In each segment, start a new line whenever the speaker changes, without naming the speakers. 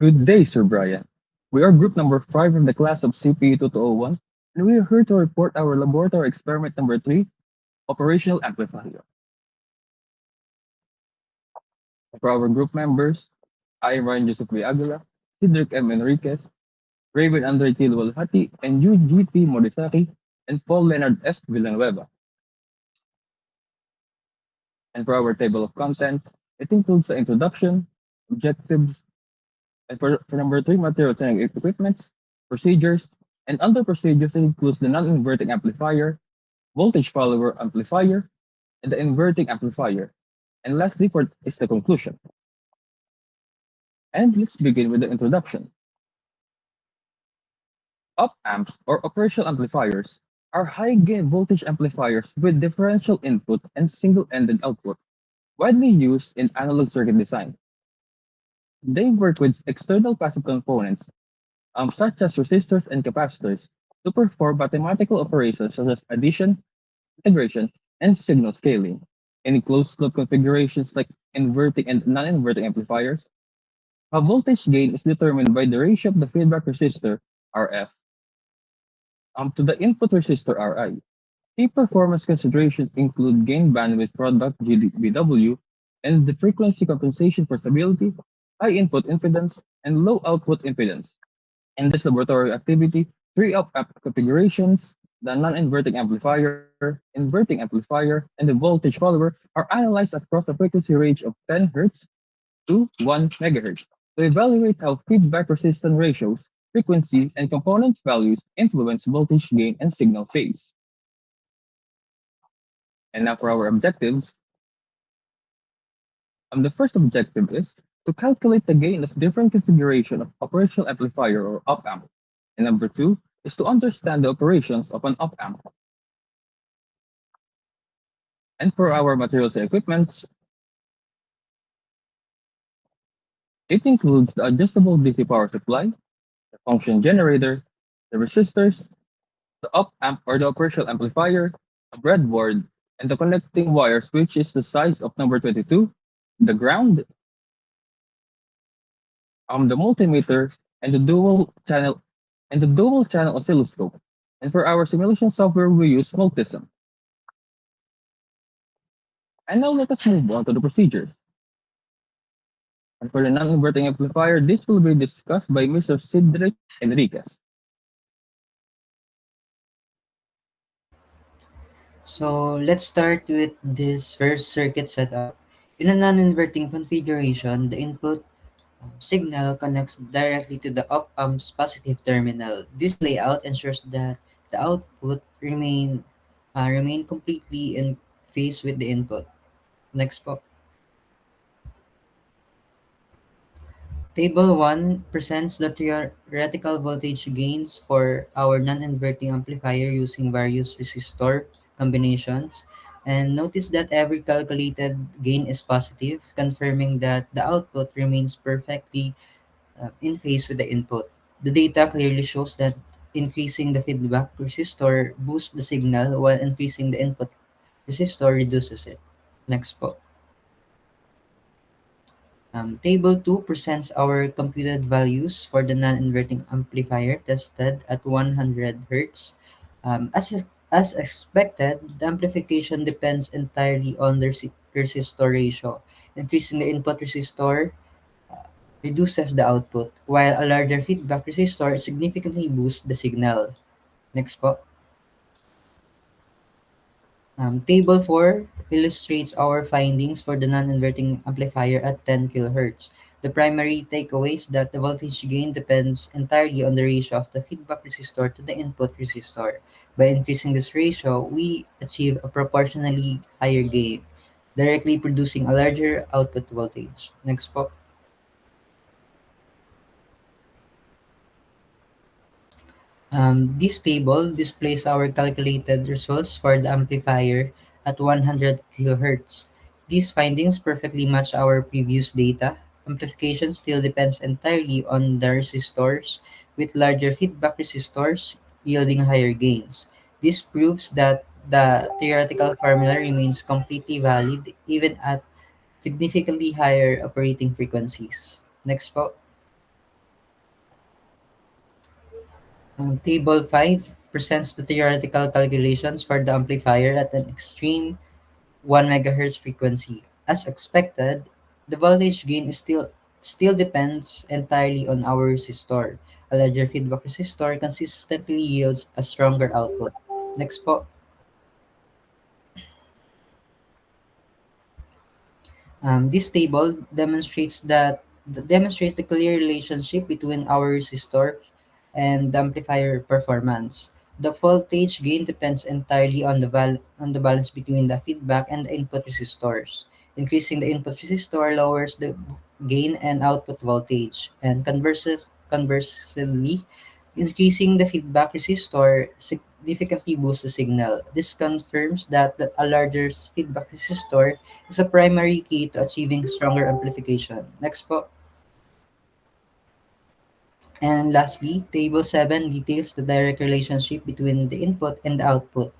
Good day, Sir Brian. We are group number 5 from the class of CPE 2201, and we are here to report our laboratory experiment number 3, operational amplifier. For our group members, I am Ryan Joseph V. Aguila, SIDRICK M. Enriquez, REIVEN ANDREI LUALHATI, and YOUJI MORISAKI, and Paul Leonard S. Villanueva. And for our table of contents, it includes the introduction, objectives, and for number 3, materials and equipments, procedures, and under procedures it includes the non-inverting amplifier, voltage follower amplifier, and the inverting amplifier. And lastly, for is the conclusion. And let's begin with the introduction. Op amps or operational amplifiers are high gain voltage amplifiers with differential input and single-ended output, widely used in analog circuit design. They work with external passive components, such as resistors and capacitors, to perform mathematical operations such as addition, integration, and signal scaling. In closed loop configurations like inverting and non-inverting amplifiers, a voltage gain is determined by the ratio of the feedback resistor, RF, to the input resistor, RI. Key performance considerations include gain bandwidth product, GBW, and the frequency compensation for stability, high input impedance, and low output impedance. In this laboratory activity, three op-amp configurations, the non-inverting amplifier, inverting amplifier, and the voltage follower are analyzed across a frequency range of 10 Hz to 1 MHz to evaluate how feedback resistance ratios, frequency, and component values influence voltage gain and signal phase. And now for our objectives. The first objective is to calculate the gain of different configuration of operational amplifier or op-amp. And number two is to understand the operations of an op-amp. And for our materials and equipments, it includes the adjustable DC power supply, the function generator, the resistors, the op-amp or the operational amplifier, a breadboard, and the connecting wires, which is the size of number 22, the ground, the multimeter, and the dual channel oscilloscope. And for our simulation software, we use Multisim. And now let us move on to the procedures. And for the non-inverting amplifier, this will be discussed by Mr. SIDRICK Enriquez.
So let's start with this first circuit setup. In a non-inverting configuration, the input signal connects directly to the op-amp's positive terminal. This layout ensures that the output remain completely in phase with the input. Next po. Table 1 presents the theoretical voltage gains for our non-inverting amplifier using various resistor combinations. And notice that every calculated gain is positive, confirming that the output remains perfectly in phase with the input. The data clearly shows that increasing the feedback resistor boosts the signal while increasing the input resistor reduces it. Next po. Table 2 presents our computed values for the non-inverting amplifier tested at 100 Hz. As expected, the amplification depends entirely on the resistor ratio. Increasing the input resistor reduces the output, while a larger feedback resistor significantly boosts the signal. Next po. Table 4 illustrates our findings for the non-inverting amplifier at 10 kHz. The primary takeaway is that the voltage gain depends entirely on the ratio of the feedback resistor to the input resistor. By increasing this ratio, we achieve a proportionally higher gain, directly producing a larger output voltage. Next po. This table displays our calculated results for the amplifier at 100 kHz. These findings perfectly match our previous data. Amplification still depends entirely on the resistors, with larger feedback resistors yielding higher gains. This proves that the theoretical formula remains completely valid even at significantly higher operating frequencies. Next po. Table 5 presents the theoretical calculations for the amplifier at an extreme 1 megahertz frequency. As expected, the voltage gain is still depends entirely on our resistor. A larger feedback resistor consistently yields a stronger output. Next po. This table demonstrates the clear relationship between our resistor and the amplifier performance. The voltage gain depends entirely on on the balance between the feedback and the input resistors. Increasing the input resistor lowers the gain and output voltage, and conversely, increasing the feedback resistor significantly boosts the signal. This confirms that a larger feedback resistor is a primary key to achieving stronger amplification. Next po. And lastly, Table 7 details the direct relationship between the input and the output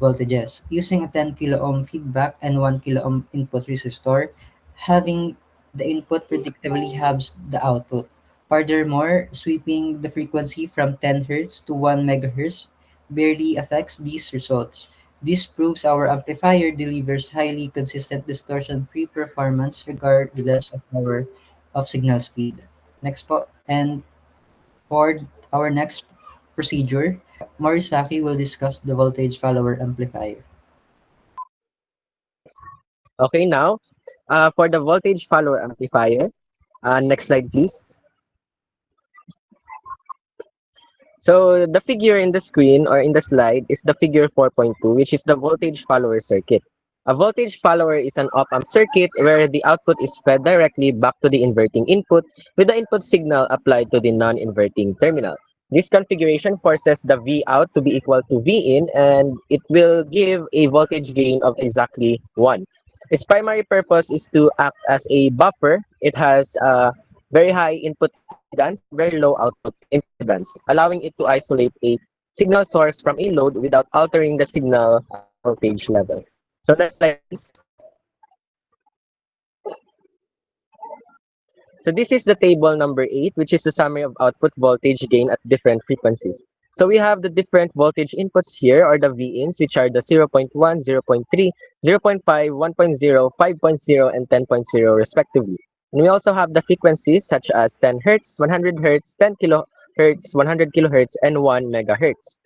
voltages. Using a 10 kilo ohm feedback and 1 kilo ohm input resistor, having the input predictably halves the output. Furthermore, sweeping the frequency from 10 Hz to 1 MHz barely affects these results. This proves our amplifier delivers highly consistent distortion-free performance regardless of signal speed. Next po. And for our next procedure, Morisaki will discuss the voltage follower amplifier.
Okay, now for the voltage follower amplifier, next slide please. So the figure in the screen or in the slide is the figure 4.2, which is the voltage follower circuit. A voltage follower is an op-amp circuit where the output is fed directly back to the inverting input with the input signal applied to the non-inverting terminal. This configuration forces the V out to be equal to V in, and it will give a voltage gain of exactly 1. Its primary purpose is to act as a buffer. It has very high input impedance and very low output impedance, allowing it to isolate a signal source from a load without altering the signal voltage level. So next slide, please. So this is the table number 8, which is the summary of output voltage gain at different frequencies. So we have the different voltage inputs here, or the V-ins, which are the 0.1, 0.3, 0.5, 1.0, 5.0, and 10.0 respectively. And we also have the frequencies such as 10 Hz, 100 Hz, 10 kilohertz, 100 kilohertz, and 1 megahertz.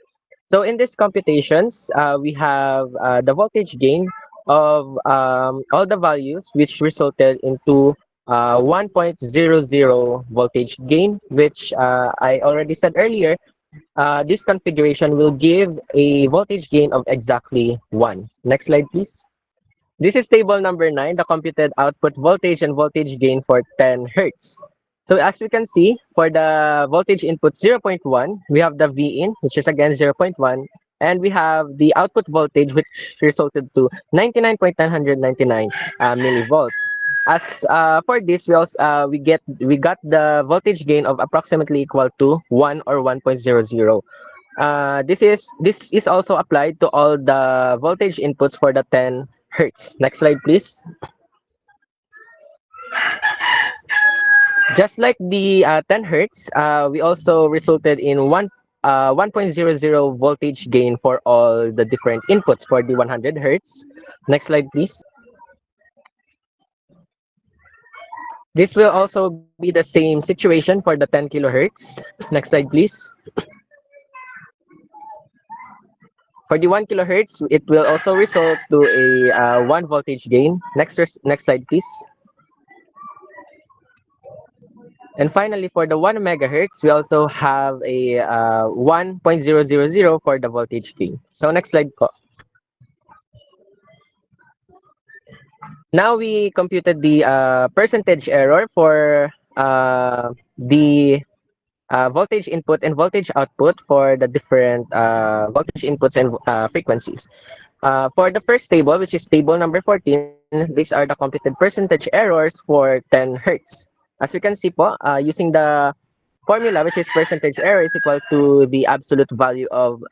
So in these computations, we have the voltage gain of all the values, which resulted into 1.00 voltage gain, which I already said earlier. This configuration will give a voltage gain of exactly 1. Next slide, please. This is table number 9, the computed output voltage and voltage gain for 10 Hertz. So as we can see, for the voltage input 0.1, we have the V in, which is again 0.1, and we have the output voltage, which resulted to 99.999 millivolts. As for this, we got the voltage gain of approximately equal to 1 or 1.00. This is also applied to all the voltage inputs for the 10 hertz. Next slide, please. Just like the 10 hertz, we also resulted in 1.00 voltage gain for all the different inputs for the 100 hertz. Next slide, please. This will also be the same situation for the 10 kilohertz. Next slide, please. For the 1 kilohertz, it will also result to a 1 voltage gain. Next slide, please. And finally, for the 1 megahertz, we also have a 1.000 for the voltage gain. So next slide po. Now we computed the percentage error for the voltage input and voltage output for the different voltage inputs and frequencies. For the first table, which is table number 14, these are the computed percentage errors for 10 hertz. As we can see po, using the formula, which is percentage error is equal to the absolute value of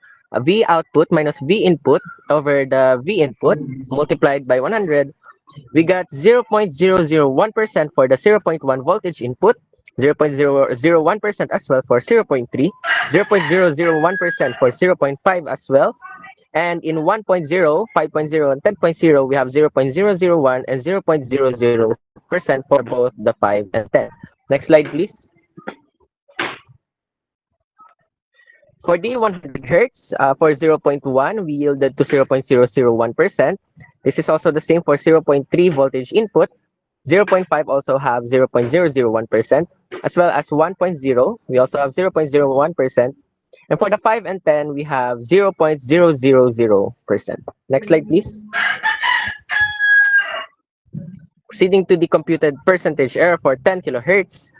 V output minus V input over the V input multiplied by 100, we got 0.001% for the 0.1 voltage input, 0.001% as well for 0.3, 0.001% for 0.5 as well. And in 1.0, 5.0, and 10.0, we have 0.001 and 0.00% for both the 5 and 10. Next slide, please. For the 100 hertz, for 0.1, we yielded to 0.001%. This is also the same for 0.3 voltage input. 0.5 also have 0.001%, as well as 1.0, we also have 0.01%. And for the 5 and 10, we have 0.000%. Next slide, please. Proceeding to the computed percentage error for 10 kilohertz.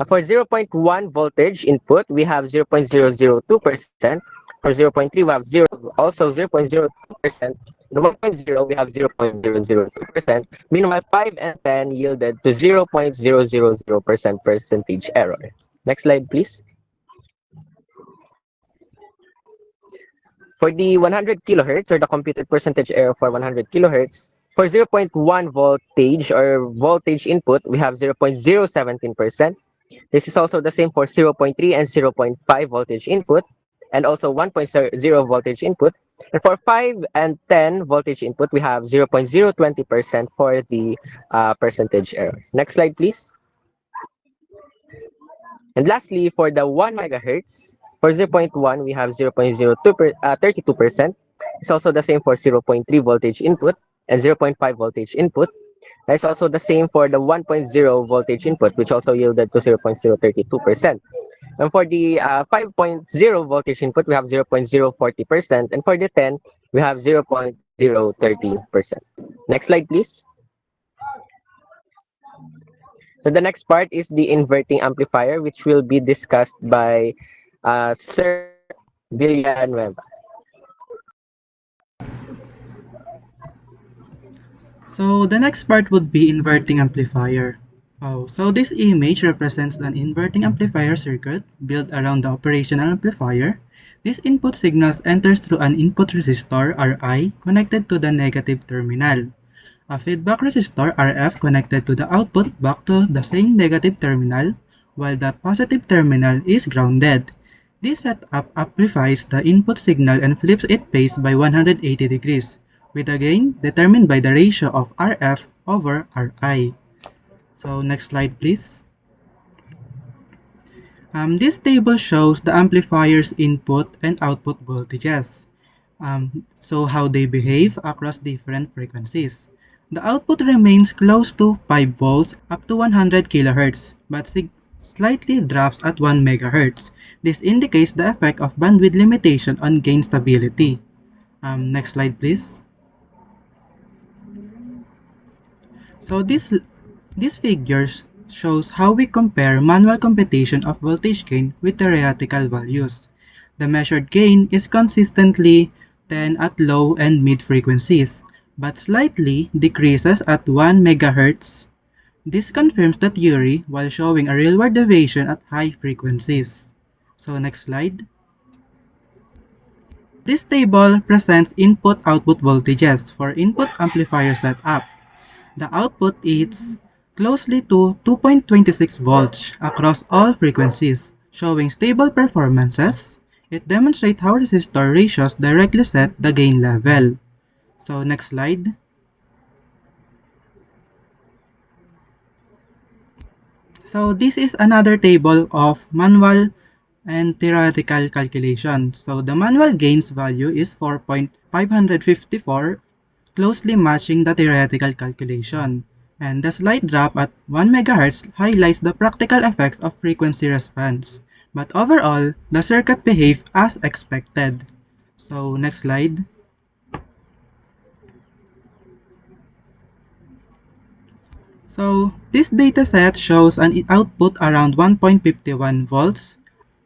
For 0.1 voltage input, we have 0.002%. For 0.3, we have also 0.02%. The 1.0, we have 0.002%. Meanwhile, 5 and 10 yielded to 0.000% percentage error. Next slide, please. For the 100 kilohertz, or the computed percentage error for 100 kilohertz, for 0.1 voltage or voltage input, we have 0.017%. This is also the same for 0.3 and 0.5 voltage input, and also 1.0 voltage input. And for 5 and 10 voltage input, we have 0.020% for the percentage error. Next slide, please. And lastly, for the 1 megahertz, for 0.1, we have 0.32%. It's also the same for 0.3 voltage input and 0.5 voltage input. That's also the same for the 1.0 voltage input, which also yielded to 0.032%. And for the 5.0 voltage input, we have 0.040%. And for the 10, we have 0.030%. Next slide, please. So the next part is the inverting amplifier, which will be discussed by Sir Villanueva.
So the next part would be inverting amplifier. So this image represents an inverting amplifier circuit built around the operational amplifier. This input signals enters through an input resistor Ri connected to the negative terminal. A feedback resistor Rf connected to the output back to the same negative terminal, while the positive terminal is grounded. This setup amplifies the input signal and flips its phase by 180 degrees, with a gain determined by the ratio of Rf over Ri. So next slide, please. This table shows the amplifier's input and output voltages. So how they behave across different frequencies. The output remains close to 5 volts up to 100 kHz, but slightly drops at 1 MHz. This indicates the effect of bandwidth limitation on gain stability. Next slide, please. So this figure shows how we compare manual computation of voltage gain with theoretical values. The measured gain is consistently 10 at low and mid frequencies, but slightly decreases at 1 MHz. This confirms the theory while showing a real-world deviation at high frequencies. So next slide. This table presents input-output voltages for input amplifier setup. The output is closely to 2.26 volts across all frequencies, showing stable performances. It demonstrates how resistor ratios directly set the gain level. So next slide. So this is another table of manual and theoretical calculations. So the manual gains value is 4.554, closely matching the theoretical calculation. And the slight drop at 1 MHz highlights the practical effects of frequency response. But overall, the circuit behaved as expected. So next slide. So this dataset shows an output around 1.51 volts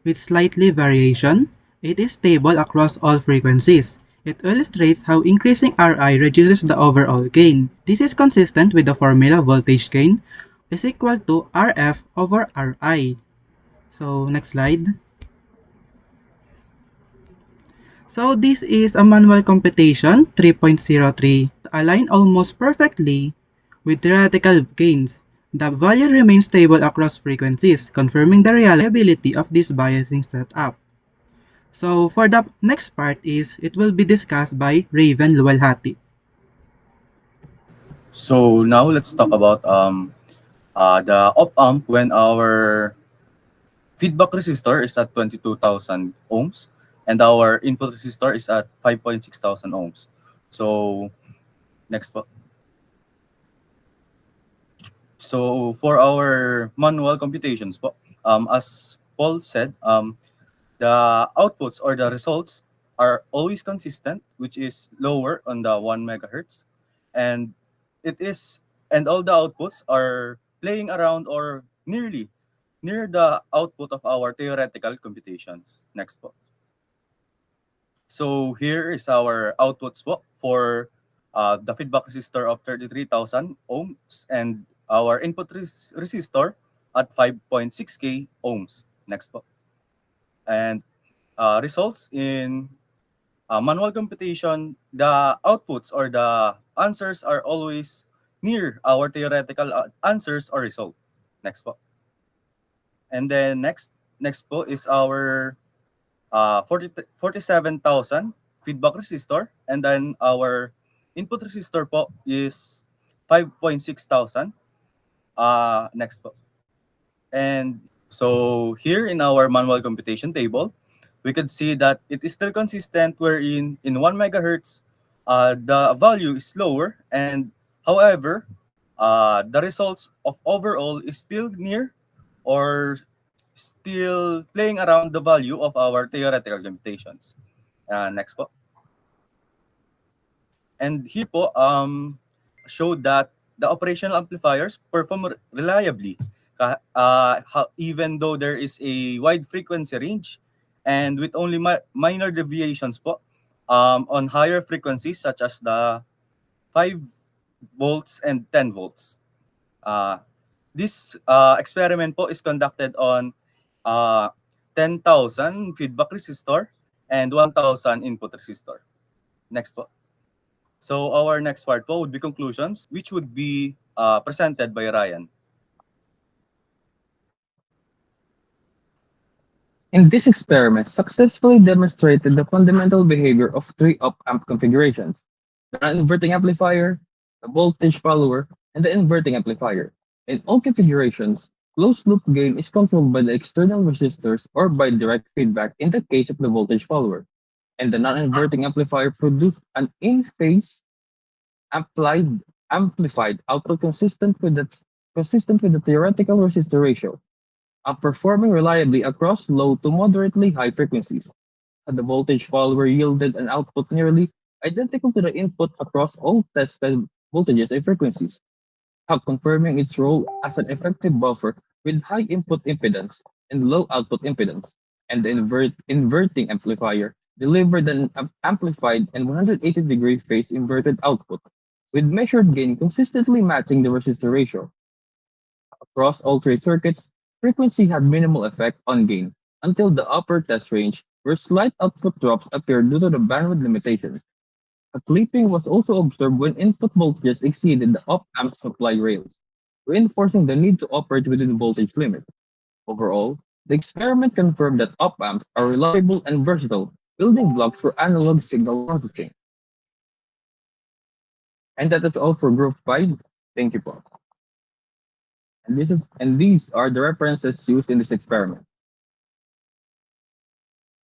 with slightly variation. It is stable across all frequencies. It illustrates how increasing Ri reduces the overall gain. This is consistent with the formula voltage gain is equal to Rf over Ri. So next slide. So this is a manual computation 3.03 aligned almost perfectly with theoretical gains. The value remains stable across frequencies, confirming the reliability of this biasing setup. So for the next part is, it will be discussed by Raven LUALHATI.
So now let's talk about the op amp when our feedback resistor is at 22,000 ohms and our input resistor is at 5,600 ohms. So next po. So for our manual computations po, as Paul said, the outputs or the results are always consistent, which is lower on the 1 megahertz, and it is and all the outputs are playing around or near the output of our theoretical computations. Next po. So here is our outputs po for the feedback resistor of 33,000 ohms and our input resistor at 5.6k ohms. Next po. And results in manual computation, the outputs or the answers are always near our theoretical answers or result. Next po. And then next po is our 47,000 feedback resistor, and then our input resistor po is 5,600. Next po. And so here in our manual computation table, we could see that it is still consistent wherein in 1 megahertz, the value is lower, and however, the results of overall is still near or still playing around the value of our theoretical computations. Next po. And here po, showed that the operational amplifiers perform reliably, even though there is a wide frequency range and with only minor deviations po on higher frequencies such as the 5 volts and 10 volts. This experiment po is conducted on 10,000 feedback resistor and 1,000 input resistor. Next po. So our next part po would be conclusions, which would be presented by Ryan.
In this experiment, successfully demonstrated the fundamental behavior of three op-amp configurations: the non-inverting amplifier, the voltage follower, and the inverting amplifier. In all configurations, closed-loop gain is controlled by the external resistors or by direct feedback in the case of the voltage follower, and the non-inverting amplifier produced an in-phase amplified, amplified output consistent with the theoretical resistor ratio, performing reliably across low to moderately high frequencies. The voltage follower yielded an output nearly identical to the input across all tested voltages and frequencies, confirming its role as an effective buffer with high input impedance and low output impedance. And the inverting amplifier delivered an amplified and 180-degree phase inverted output, with measured gain consistently matching the resistor ratio. Across all three circuits, frequency had minimal effect on gain until the upper test range, where slight output drops appeared due to the bandwidth limitations. A clipping was also observed when input voltages exceeded the op-amp supply rails, reinforcing the need to operate within voltage limits. Overall, the experiment confirmed that op-amps are reliable and versatile building blocks for analog signal processing. And that is all for Group 5. Thank you, Paul. And these are the references used in this experiment.